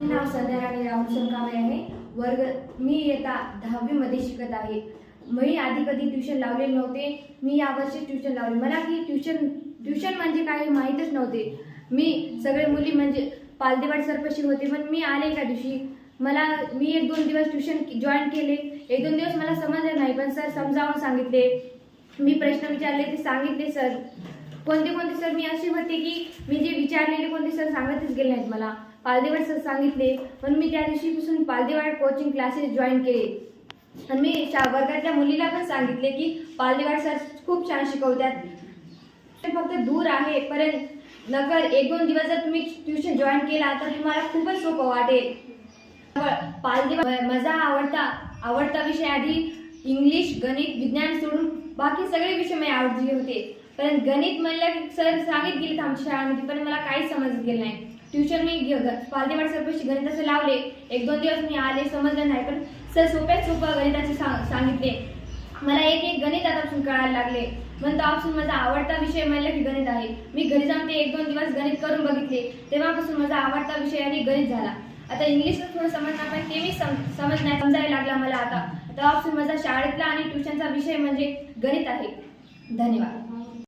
नाव संध्या राणी राहुल सोनकांबळे आहे. मी इयत्ता 10वी मध्ये शिकत आहे. मी आधी कधी ट्यूशन लावले नव्हते. मी यावर्षी ट्यूशन लावली. मला की ट्यूशन म्हणजे काय माहीतच नव्हते. मी सगळे मुली म्हणजे पालदेवाड सरपाशी होते, पण मी आले एका दिवशी. मी 1-2 दिवस ट्यूशन जॉईन केले. 1-2 दिवस मला समजले नाही, पण सर समजावून सांगितले. मी प्रश्न विचारले ते सांगितले सर. कोणते सर मी असे होते की मी जे विचारलेले कोणते सर सांगतच गेले नाहीत मला. पालदेवाड सर सांगितले, पण मी त्या दिवशीपासून पालदेवाड कोचिंग क्लासेस जॉईन केले. आणि मी वर्गातल्या मुलीला पण सांगितले की पालदेवाड सर खूप छान शिकवतात. ते फक्त दूर आहे, परंतु नगर 1-2 दिवस जर तुम्ही ट्यूशन जॉईन केला तर तुम्हाला खूपच सोपं वाटेल. पालदेवाड माझा आवडता विषय आधी इंग्लिश, गणित, विज्ञान सोडून बाकी सगळे विषय मी आवडले होते. पण गणित म्हणलं की सर सांगित गेले आमच्या शाळेमध्ये, पण मला काहीच समजत गेलं नाही. ट्यूशन मी पालदेवाड सरपाशी गणिताचे लावले. 1-2 दिवस मी आले, समजलं नाही, पण सर सोपं गणिताचे सांगितले. मला एक गणित आतापासून कळायला लागले. पण तेव्हापासून माझा आवडता विषय म्हणलं की गणित आहे. मी घरी जाऊन ते 1-2 दिवस गणित करून बघितले. तेव्हापासून माझा आवडता विषय आणि गणित झाला. आता इंग्लिश थोडं समजणार, पण ते मी समजायला लागला मला आता. तेव्हापासून माझा शाळेतला आणि ट्यूशनचा विषय म्हणजे गणित आहे. धन्यवाद.